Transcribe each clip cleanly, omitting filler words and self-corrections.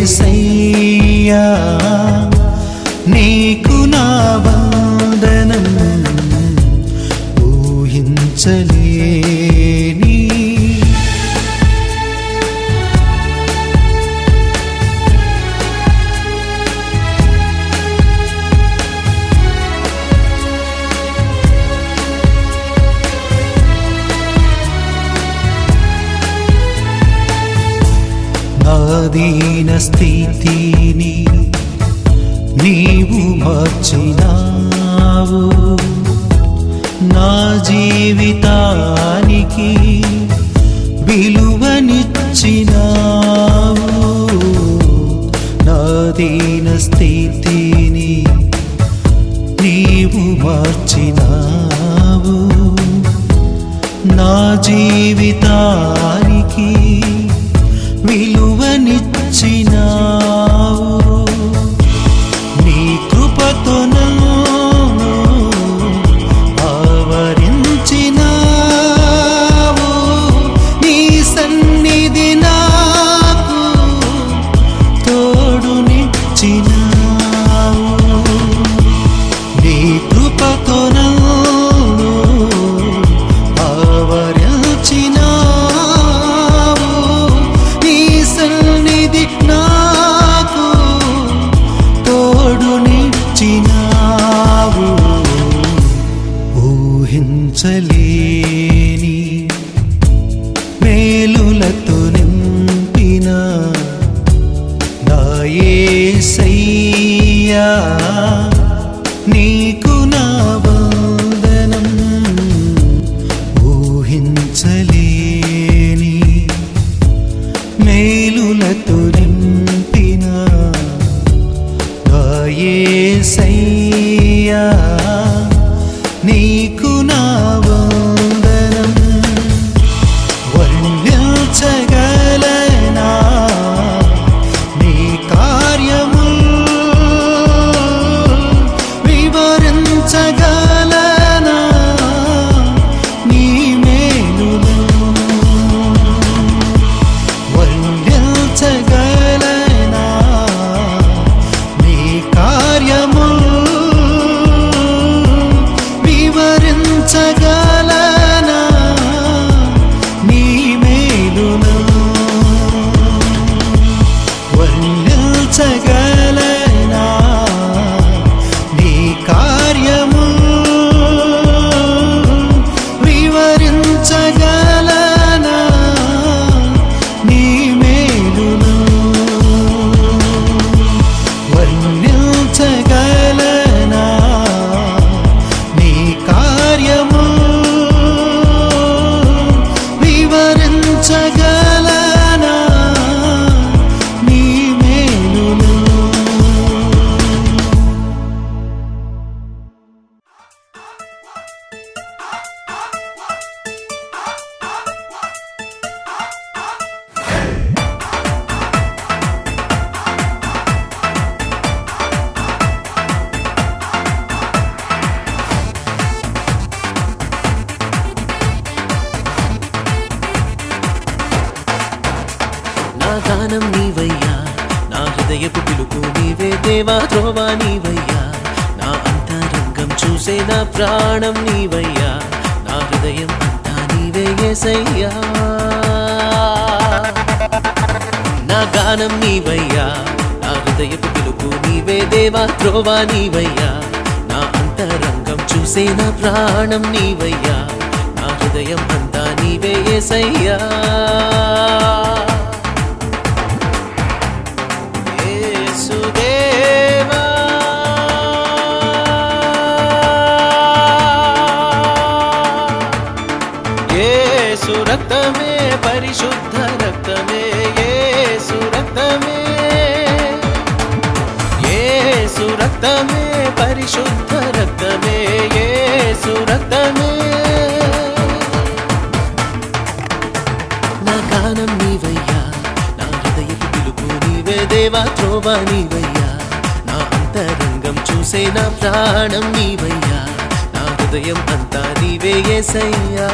యేసయ్యా నీకు నా వందనం ఊహించలేని దీన స్థితిని నీవు మార్చినావు నా జీవితానికి విలువనిచ్చినావు నా దీన స్థితిని నీవు మార్చినావు నా జీవితానికి విలువనిచ్చినావు నీ కృపతో నన్ను ఆవరించినావు నీ సన్నిధి నాకు తోడునిచ్చినావు నీ కృపతో నన్ను ఆవరించినావు నాకు తోడునిచ్చినావు ఊహించలేని మేలులతో నింపిన నా యేసయ్యా నీకు నా వందనం ఊహించలేని మేలులతో నింపిన నా యేసయ్యా నీకు నా వందనం వర్ణించగలనా నీ కార్యములు వివరించగలనా నీ మేలులు వర్ణించగలనా నీ కార్యములు వివరించగలనా నీ మేలులు వర్ణించగలనా నీ కార్యములు వివరించగలనా నీ మేలులు వర్ణించగలనా నీ కార్యములు వివరించగలనా నీ మేలులు నా గానం నీవయ్యా నా హృదయపు పిలుపు నీవే దేవా త్రోవా నీవయ్యా నా అంతరంగం చూసే నా ప్రాణం నీవయ్యా నా హృదయం అంతా నీవే యేసయ్యా నా గానం నీవయ్యా నా హృదయపు పిలుపు నీవే దేవా త్రోవా నీవయ్యా నా అంతరంగం చూసే నా ప్రాణం నీవయ్యా నా హృదయం అంతా నీవే యేసయ్యా యేసుదేవా యేసు రక్తమే పరిశుద్ధ రక్తమే యేసు రక్తమే యేసు రక్తమే పరిశుద్ధ రక్తమే యేసు రక్తమే నా గానం నీవయ్యా నా హృదయపు పిలుపు నీవే దేవా త్రోవా నీవయ్యా నా అంతరంగం చూసే నా ప్రాణం నీవయ్యా నా హృదయం అంతా నీవే యేసయ్యా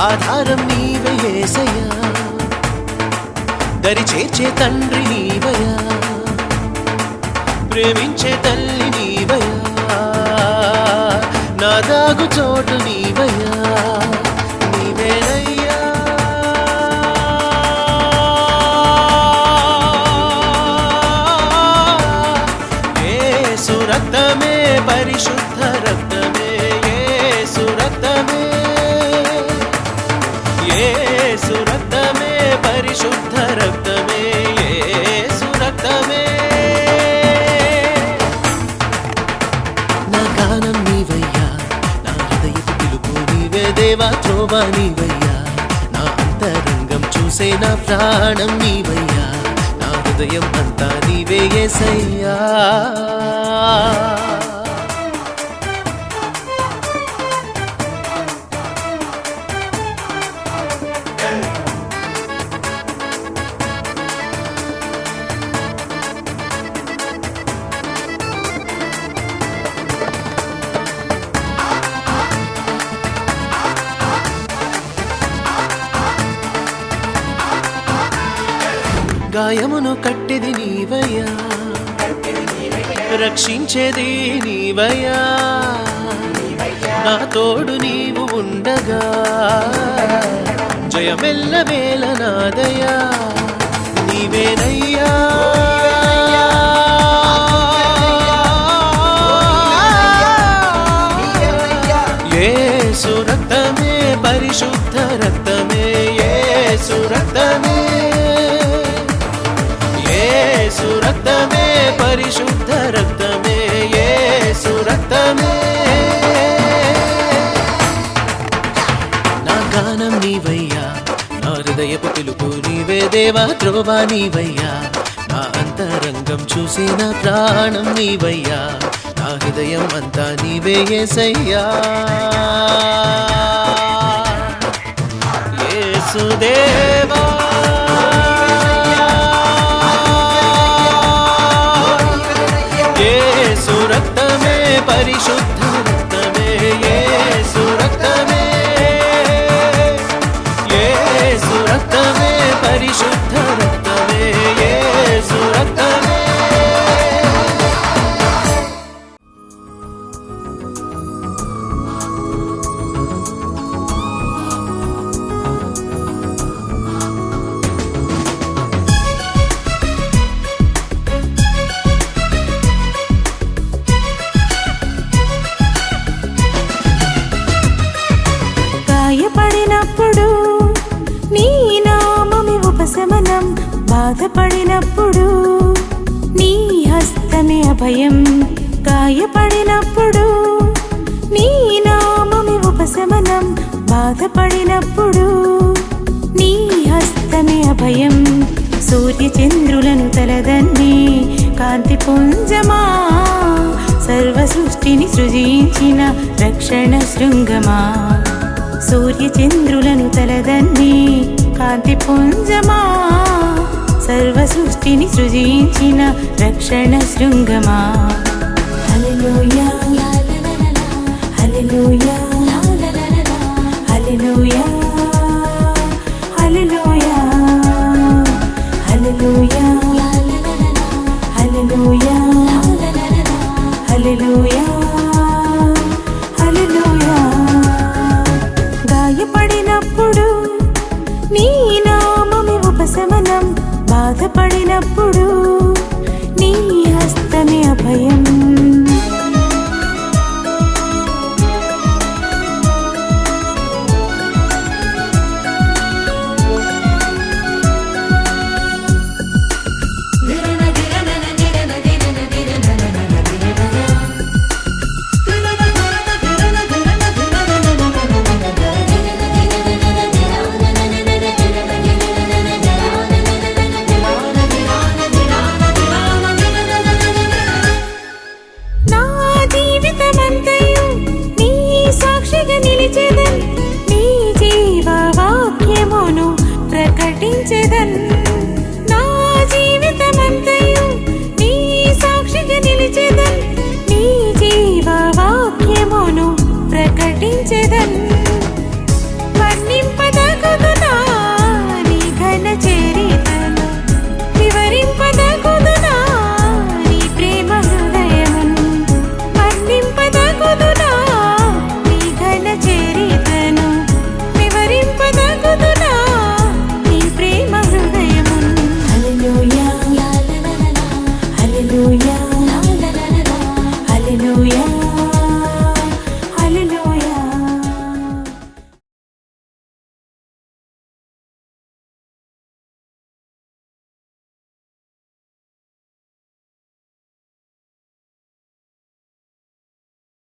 ఆధారం నీవే యేసయ్యా, దరి చేర్చే తండ్రి నీవయ్యా, ప్రేమించే తల్లి నీవయ్యా, నా దాగు చోటు నీవయ్యా, నీవేనయ్యా. యేసు రక్తమే పరిశుద్ధ రక్తమే, యేసు రక్తమే, యేసు రక్తమే పరిశుద్ధ రక్తమే, యేసు రక్తమే. నా గానం నీవయ్యా, నా హృదయపు పిలుపు నీవే దేవా, త్రోవా నీవయ్యా, నా అంతరంగం చూసే నా ప్రాణం నీవయ్యా, నా హృదయం అంతా నీవే యేసయ్యా. గాయమును కట్టెది నీవయ్యా, రక్షించేది నీవయ్యా, నా తోడు నీవు ఉండగా జయమెల్ల వేళ నాదయ్యా, నీవేనయ్యా. యేసు రక్తమే పరిశుద్ధ రక్తమే, యేసు రక్తమే, యేసు రక్తమే పరిశుద్ధ రక్తమే, యేసు రక్తమే. నా గానం నీవయ్యా, నా హృదయపు పిలుపు నీవే దేవా, త్రోవా నీవయ్యా, నా అంతరంగం చూసి నా ప్రాణం నీవయ్యా, నా హృదయం అంతా నీవే యేసయ్యా. యేసుదేవా రక్తమే పరిశుద్ధ రక్తమే, యేసు రక్తమే, యేసు రక్తమే పరిశుద్ధ రక్తమే, యేసు రక్తమే. గాయపడినప్పుడు నీ నామమే ఉపశమనం, బాధపడినప్పుడు నీ హస్తమే అభయం. గాయపడినప్పుడు నీ నామమే ఉపశమనం, బాధపడినప్పుడు నీ హస్తమే అభయం. సూర్య చంద్రులను తలదన్ని కాంతి పుంజమా, సర్వ సృష్టిని సృజించిన రక్షణ శృంగమా. సూర్య చంద్రులను తలదన్ని కాంతి పుంజమా, సర్వ సృష్టిని సృజించిన రక్షణ శృంగమా. హల్లెలూయా హల్లెలూయా హల్లెలూయా హల్లెలూయా హల్లెలూయా హల్లెలూయా హల్లెలూయా హల్లెలూయా. గాయపడినప్పుడు నీ నామమే ఉపశమనం, బాధపడినప్పుడు నీ హస్తమే అభయం. ప్రకటించెదన్.